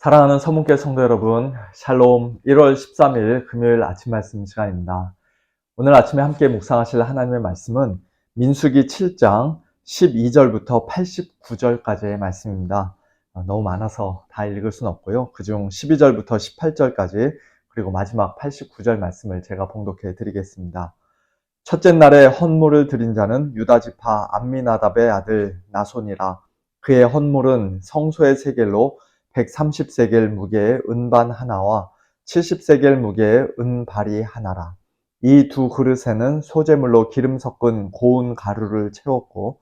사랑하는 서문교회 성도 여러분, 샬롬. 1월 13일 금요일 아침 말씀 시간입니다. 오늘 아침에 함께 묵상하실 하나님의 말씀은 민수기 7장 12절부터 89절까지의 말씀입니다. 너무 많아서 다 읽을 수는 없고요. 그중 12절부터 18절까지 그리고 마지막 89절 말씀을 제가 봉독해 드리겠습니다. 첫째 날에 헌물을 드린 자는 유다지파 암미나답의 아들 나손이라. 그의 헌물은 성소의 세겔로 130세겔 무게의 은반 하나와 70세겔 무게의 은발이 하나라. 이 두 그릇에는 소재물로 기름 섞은 고운 가루를 채웠고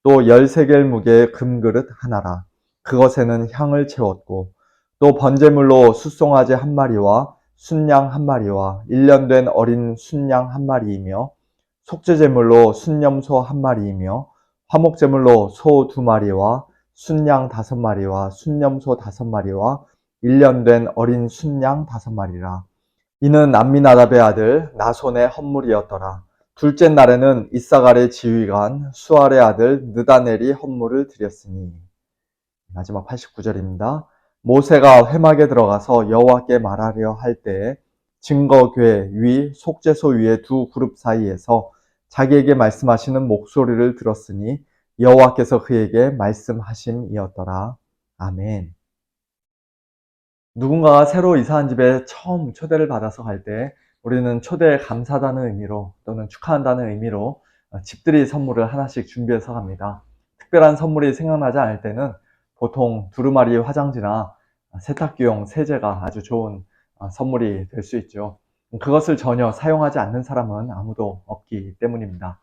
또 10세겔 무게의 금그릇 하나라. 그것에는 향을 채웠고 또 번제물로 숫송아지 한 마리와 순양 한 마리와 1년 된 어린 순양 한 마리이며 속죄제물로 순염소 한 마리이며 화목제물로 소 2마리와 순양 5마리와 순염소 5마리와 1년 된 어린 순양 5마리라. 이는 암미나답의 아들 나손의 헌물이었더라. 둘째 날에는 이사갈의 지휘관 수알의 아들 느다넬이 헌물을 드렸으니. 마지막 89절입니다. 모세가 회막에 들어가서 여호와께 말하려 할 때에 증거궤 위 속죄소 위의 두 그룹 사이에서 자기에게 말씀하시는 목소리를 들었으니 여호와께서 그에게 말씀하심이었더라. 아멘. 누군가가 새로 이사한 집에 처음 초대를 받아서 갈 때 우리는 초대에 감사하다는 의미로 또는 축하한다는 의미로 집들이 선물을 하나씩 준비해서 갑니다. 특별한 선물이 생각나지 않을 때는 보통 두루마리 화장지나 세탁기용 세제가 아주 좋은 선물이 될 수 있죠. 그것을 전혀 사용하지 않는 사람은 아무도 없기 때문입니다.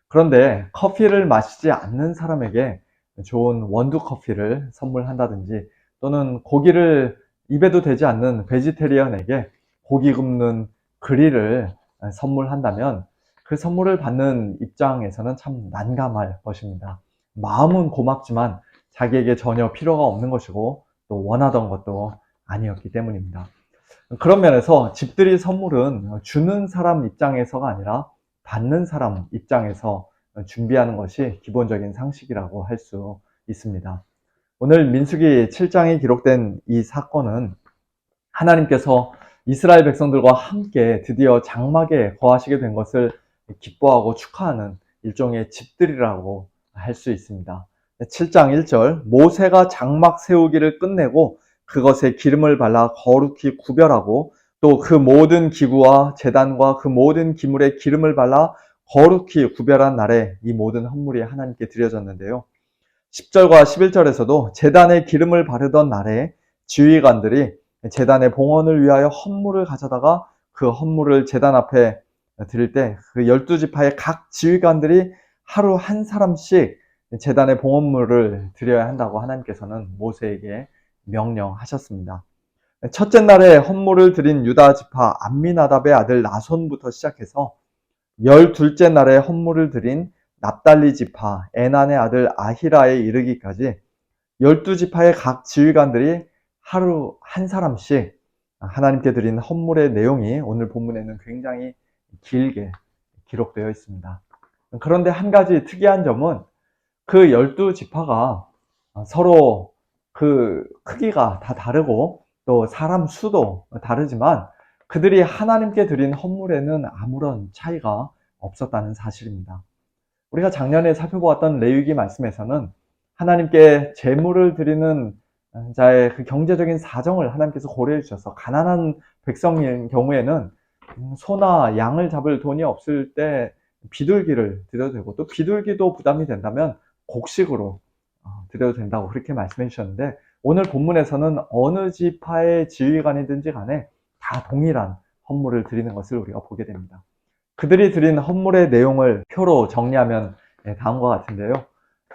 그런데 커피를 마시지 않는 사람에게 좋은 원두 커피를 선물한다든지 또는 고기를 입에도 대지 않는 베지테리언에게 고기 굽는 그릴을 선물한다면 그 선물을 받는 입장에서는 참 난감할 것입니다. 마음은 고맙지만 자기에게 전혀 필요가 없는 것이고 또 원하던 것도 아니었기 때문입니다. 그런 면에서 집들이 선물은 주는 사람 입장에서가 아니라 받는 사람 입장에서 준비하는 것이 기본적인 상식이라고 할 수 있습니다. 오늘 민수기 7장에 기록된 이 사건은 하나님께서 이스라엘 백성들과 함께 드디어 장막에 거하시게 된 것을 기뻐하고 축하하는 일종의 집들이라고 할 수 있습니다. 7장 1절 모세가 장막 세우기를 끝내고 그것에 기름을 발라 거룩히 구별하고 또 그 모든 기구와 제단과 그 모든 기물에 기름을 발라 거룩히 구별한 날에 이 모든 헌물이 하나님께 드려졌는데요. 10절과 11절에서도 제단에 기름을 바르던 날에 지휘관들이 제단의 봉헌을 위하여 헌물을 가져다가 그 헌물을 제단 앞에 드릴 때 그 12지파의 각 지휘관들이 하루 한 사람씩 제단의 봉헌물을 드려야 한다고 하나님께서는 모세에게 명령하셨습니다. 첫째 날에 헌물을 드린 유다 지파 암미나답의 아들 나손부터 시작해서 12째 날에 헌물을 드린 납달리 지파 에난의 아들 아히라에 이르기까지 12지파의 각 지휘관들이 하루 한 사람씩 하나님께 드린 헌물의 내용이 오늘 본문에는 굉장히 길게 기록되어 있습니다. 그런데 한 가지 특이한 점은 그 12지파가 서로 그 크기가 다 다르고 또 사람 수도 다르지만 그들이 하나님께 드린 헌물에는 아무런 차이가 없었다는 사실입니다. 우리가 작년에 살펴보았던 레위기 말씀에서는 하나님께 제물을 드리는 자의 그 경제적인 사정을 하나님께서 고려해 주셔서 가난한 백성인 경우에는 소나 양을 잡을 돈이 없을 때 비둘기를 드려도 되고 또 비둘기도 부담이 된다면 곡식으로 드려도 된다고 그렇게 말씀해 주셨는데 오늘 본문에서는 어느 지파의 지휘관이든지 간에 다 동일한 헌물을 드리는 것을 우리가 보게 됩니다. 그들이 드린 헌물의 내용을 표로 정리하면 다음과 같은데요.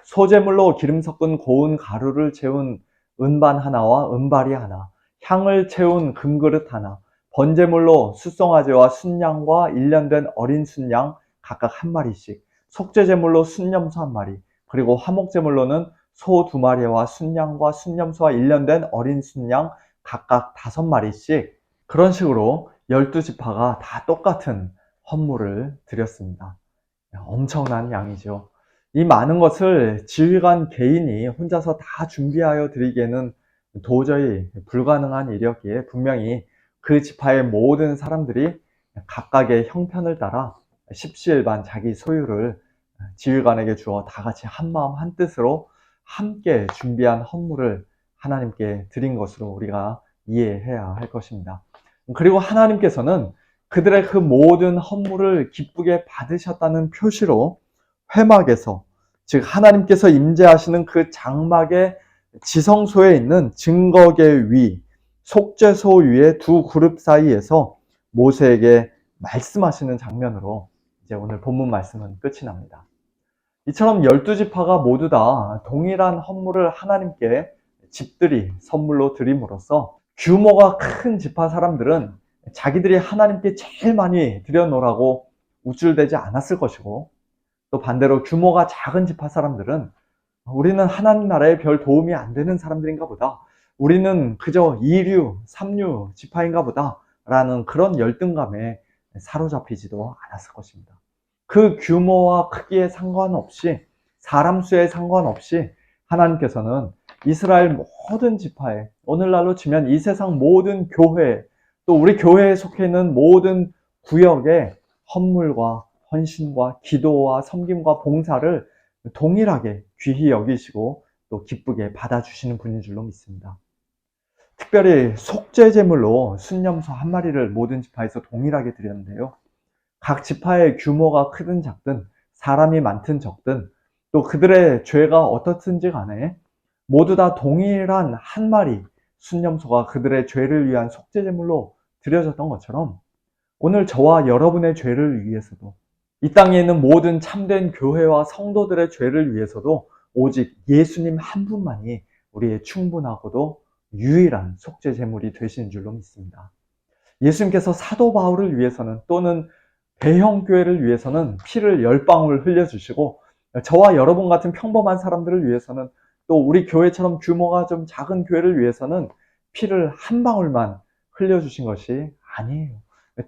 소재물로 기름 섞은 고운 가루를 채운 은반 하나와 은발이 하나, 향을 채운 금그릇 하나, 번제물로 숫송아지와 순양과 1년 된 어린 순양 각각 한 마리씩, 속죄제물로 순염소 한 마리, 그리고 화목제물로는 소 2마리와 순양과 순염소와 1년 된 어린 순양 각각 5마리씩 그런 식으로 12지파가 다 똑같은 헌물을 드렸습니다. 엄청난 양이죠. 이 많은 것을 지휘관 개인이 혼자서 다 준비하여 드리기에는 도저히 불가능한 일이었기에 분명히 그 지파의 모든 사람들이 각각의 형편을 따라 십시일반 자기 소유를 지휘관에게 주어 다 같이 한마음 한뜻으로 함께 준비한 헌물을 하나님께 드린 것으로 우리가 이해해야 할 것입니다. 그리고 하나님께서는 그들의 그 모든 헌물을 기쁘게 받으셨다는 표시로 회막에서, 즉 하나님께서 임재하시는 그 장막의 지성소에 있는 증거계 위, 속죄소 위의 두 그룹 사이에서 모세에게 말씀하시는 장면으로 이제 오늘 본문 말씀은 끝이 납니다. 이처럼 12지파가 모두 다 동일한 헌물을 하나님께 집들이 선물로 드림으로써 규모가 큰 지파 사람들은 자기들이 하나님께 제일 많이 드려놓으라고 우쭐대지 않았을 것이고, 또 반대로 규모가 작은 지파 사람들은 우리는 하나님 나라에 별 도움이 안 되는 사람들인가 보다, 우리는 그저 2류, 3류 지파인가 보다 라는 그런 열등감에 사로잡히지도 않았을 것입니다. 그 규모와 크기에 상관없이, 사람 수에 상관없이 하나님께서는 이스라엘 모든 지파에, 오늘날로 치면 이 세상 모든 교회, 또 우리 교회에 속해 있는 모든 구역에 헌물과 헌신과 기도와 섬김과 봉사를 동일하게 귀히 여기시고 또 기쁘게 받아주시는 분인 줄로 믿습니다. 특별히 속죄 제물로 순념소 한 마리를 모든 지파에서 동일하게 드렸는데요, 각 지파의 규모가 크든 작든, 사람이 많든 적든, 또 그들의 죄가 어떻든지 간에 모두 다 동일한 한 마리 순념소가 그들의 죄를 위한 속죄 제물로 드려졌던 것처럼, 오늘 저와 여러분의 죄를 위해서도, 이 땅에 있는 모든 참된 교회와 성도들의 죄를 위해서도 오직 예수님 한 분만이 우리의 충분하고도 유일한 속죄 제물이 되시는 줄로 믿습니다. 예수님께서 사도 바울을 위해서는, 또는 대형교회를 위해서는 피를 10방울 흘려주시고, 저와 여러분 같은 평범한 사람들을 위해서는, 또 우리 교회처럼 규모가 좀 작은 교회를 위해서는 피를 한 방울만 흘려주신 것이 아니에요.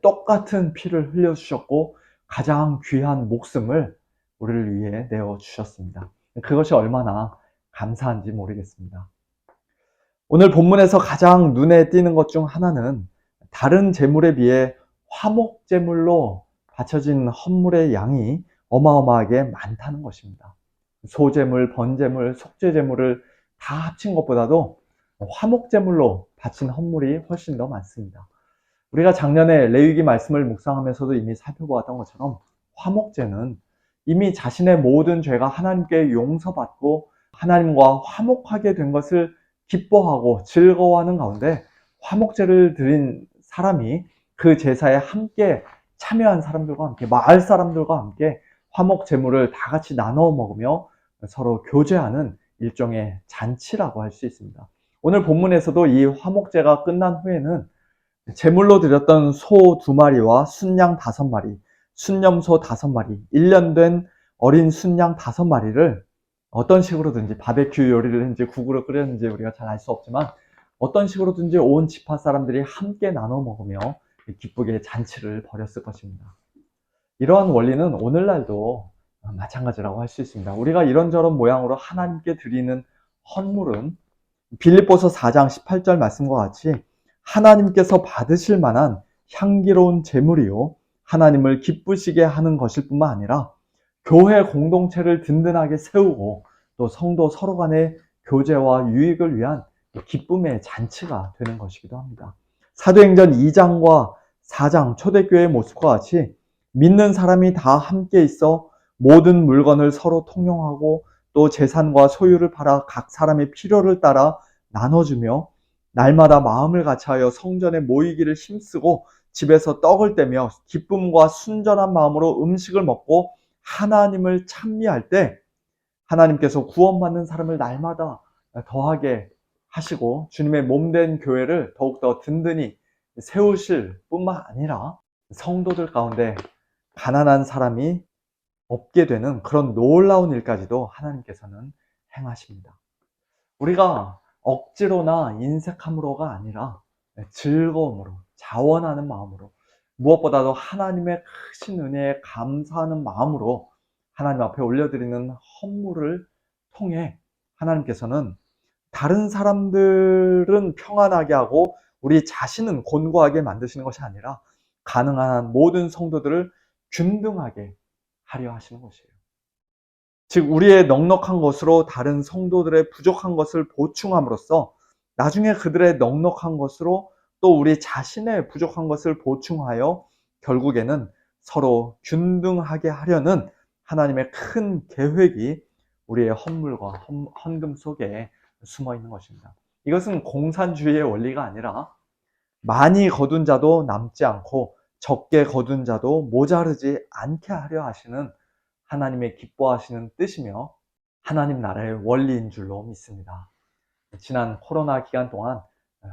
똑같은 피를 흘려주셨고 가장 귀한 목숨을 우리를 위해 내어주셨습니다. 그것이 얼마나 감사한지 모르겠습니다. 오늘 본문에서 가장 눈에 띄는 것 중 하나는 다른 제물에 비해 화목 제물로 바쳐진 헌물의 양이 어마어마하게 많다는 것입니다. 소제물, 번제물, 속죄제물을 다 합친 것보다도 화목 제물로 바친 헌물이 훨씬 더 많습니다. 우리가 작년에 레위기 말씀을 묵상하면서도 이미 살펴보았던 것처럼 화목제는 이미 자신의 모든 죄가 하나님께 용서받고 하나님과 화목하게 된 것을 기뻐하고 즐거워하는 가운데, 화목제를 드린 사람이 그 제사에 함께 참여한 사람들과 함께, 마을 사람들과 함께 화목 제물을 다 같이 나눠 먹으며 서로 교제하는 일종의 잔치라고 할 수 있습니다. 오늘 본문에서도 이 화목제가 끝난 후에는 제물로 드렸던 소 2마리와 순양 5마리, 순념소 5마리, 1년 된 어린 순양 5마리를 어떤 식으로든지, 바베큐 요리를 했는지 국으로 끓였는지 우리가 잘 알 수 없지만, 어떤 식으로든지 온 지파 사람들이 함께 나눠 먹으며 기쁘게 잔치를 벌였을 것입니다. 이러한 원리는 오늘날도 마찬가지라고 할 수 있습니다. 우리가 이런저런 모양으로 하나님께 드리는 헌물은 빌립보서 4장 18절 말씀과 같이 하나님께서 받으실 만한 향기로운 제물이요, 하나님을 기쁘시게 하는 것일 뿐만 아니라 교회 공동체를 든든하게 세우고 또 성도 서로 간의 교제와 유익을 위한 기쁨의 잔치가 되는 것이기도 합니다. 사도행전 2장과 4장 초대교회의 모습과 같이 믿는 사람이 다 함께 있어 모든 물건을 서로 통용하고 또 재산과 소유를 팔아 각 사람의 필요를 따라 나눠주며 날마다 마음을 같이하여 성전에 모이기를 힘쓰고 집에서 떡을 떼며 기쁨과 순전한 마음으로 음식을 먹고 하나님을 찬미할 때, 하나님께서 구원받는 사람을 날마다 더하게 하시고 주님의 몸된 교회를 더욱더 든든히 세우실 뿐만 아니라 성도들 가운데 가난한 사람이 없게 되는 그런 놀라운 일까지도 하나님께서는 행하십니다. 우리가 억지로나 인색함으로가 아니라 즐거움으로, 자원하는 마음으로, 무엇보다도 하나님의 크신 은혜에 감사하는 마음으로 하나님 앞에 올려드리는 헌물을 통해 하나님께서는 다른 사람들은 평안하게 하고 우리 자신은 곤고하게 만드시는 것이 아니라 가능한 한 모든 성도들을 균등하게 하려 하시는 것이에요. 즉 우리의 넉넉한 것으로 다른 성도들의 부족한 것을 보충함으로써 나중에 그들의 넉넉한 것으로 또 우리 자신의 부족한 것을 보충하여 결국에는 서로 균등하게 하려는 하나님의 큰 계획이 우리의 헌물과 헌금 속에 숨어 있는 것입니다. 이것은 공산주의의 원리가 아니라 많이 거둔 자도 남지 않고 적게 거둔 자도 모자르지 않게 하려 하시는 하나님의 기뻐하시는 뜻이며 하나님 나라의 원리인 줄로 믿습니다. 지난 코로나 기간 동안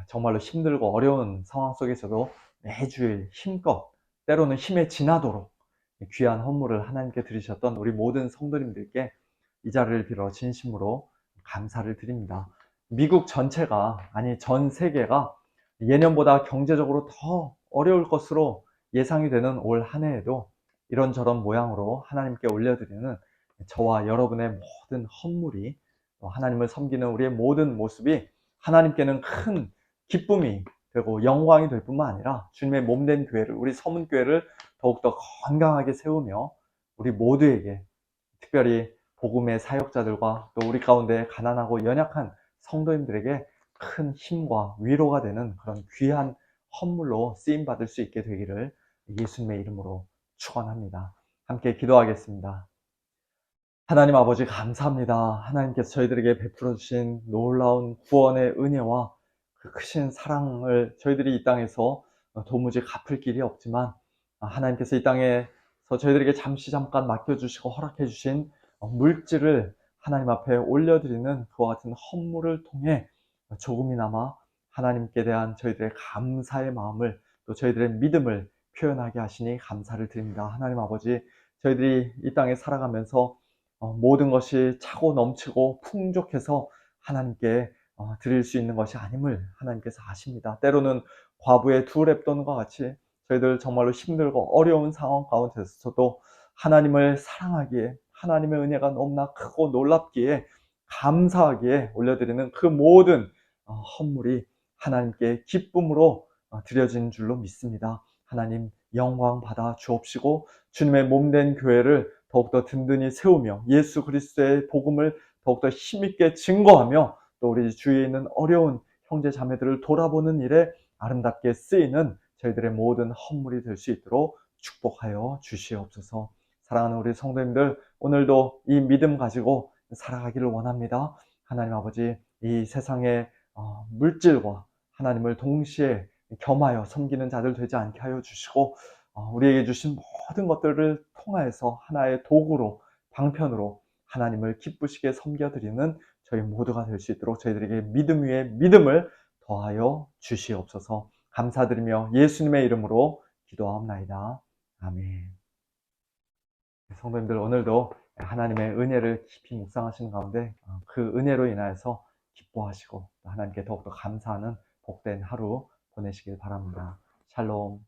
정말로 힘들고 어려운 상황 속에서도 매주일 힘껏 때로는 힘에 지나도록 귀한 헌물을 하나님께 드리셨던 우리 모든 성도님들께 이 자리를 빌어 진심으로 감사를 드립니다. 미국 전체가, 아니 전 세계가 예년보다 경제적으로 더 어려울 것으로 예상이 되는 올 한 해에도 이런저런 모양으로 하나님께 올려드리는 저와 여러분의 모든 헌물이, 하나님을 섬기는 우리의 모든 모습이 하나님께는 큰 기쁨이 되고 영광이 될 뿐만 아니라 주님의 몸된 교회를, 우리 서문교회를 더욱더 건강하게 세우며 우리 모두에게, 특별히 복음의 사역자들과 또 우리 가운데 가난하고 연약한 성도님들에게 큰 힘과 위로가 되는 그런 귀한 헌물로 쓰임받을 수 있게 되기를 예수님의 이름으로 축원합니다. 함께 기도하겠습니다. 하나님 아버지 감사합니다. 하나님께서 저희들에게 베풀어 주신 놀라운 구원의 은혜와 그 크신 사랑을 저희들이 이 땅에서 도무지 갚을 길이 없지만, 하나님께서 이 땅에서 저희들에게 잠깐 맡겨주시고 허락해 주신 물질을 하나님 앞에 올려드리는 그와 같은 헌물을 통해 조금이나마 하나님께 대한 저희들의 감사의 마음을, 또 저희들의 믿음을 표현하게 하시니 감사를 드립니다. 하나님 아버지, 저희들이 이 땅에 살아가면서 모든 것이 차고 넘치고 풍족해서 하나님께 드릴 수 있는 것이 아님을 하나님께서 아십니다. 때로는 과부의 두 랩돈과 같이 저희들 정말로 힘들고 어려운 상황 가운데서도 하나님을 사랑하기에, 하나님의 은혜가 너무나 크고 놀랍기에 감사하기에 올려드리는 그 모든 헌물이 하나님께 기쁨으로 드려진 줄로 믿습니다. 하나님 영광 받아 주옵시고 주님의 몸된 교회를 더욱더 든든히 세우며 예수 그리스도의 복음을 더욱더 힘있게 증거하며 또 우리 주위에 있는 어려운 형제 자매들을 돌아보는 일에 아름답게 쓰이는 저희들의 모든 헌물이 될 수 있도록 축복하여 주시옵소서. 사랑하는 우리 성도님들, 오늘도 이 믿음 가지고 살아가기를 원합니다. 하나님 아버지, 이 세상의 물질과 하나님을 동시에 겸하여 섬기는 자들 되지 않게 하여 주시고, 우리에게 주신 모든 것들을 통하여서 하나의 도구로, 방편으로 하나님을 기쁘시게 섬겨드리는 저희 모두가 될 수 있도록 저희들에게 믿음 위에 믿음을 더하여 주시옵소서. 감사드리며 예수님의 이름으로 기도하옵나이다. 아멘. 성도님들, 오늘도 하나님의 은혜를 깊이 묵상하시는 가운데 그 은혜로 인하여서 기뻐하시고 하나님께 더욱더 감사하는 복된 하루 보내시길 바랍니다. 샬롬.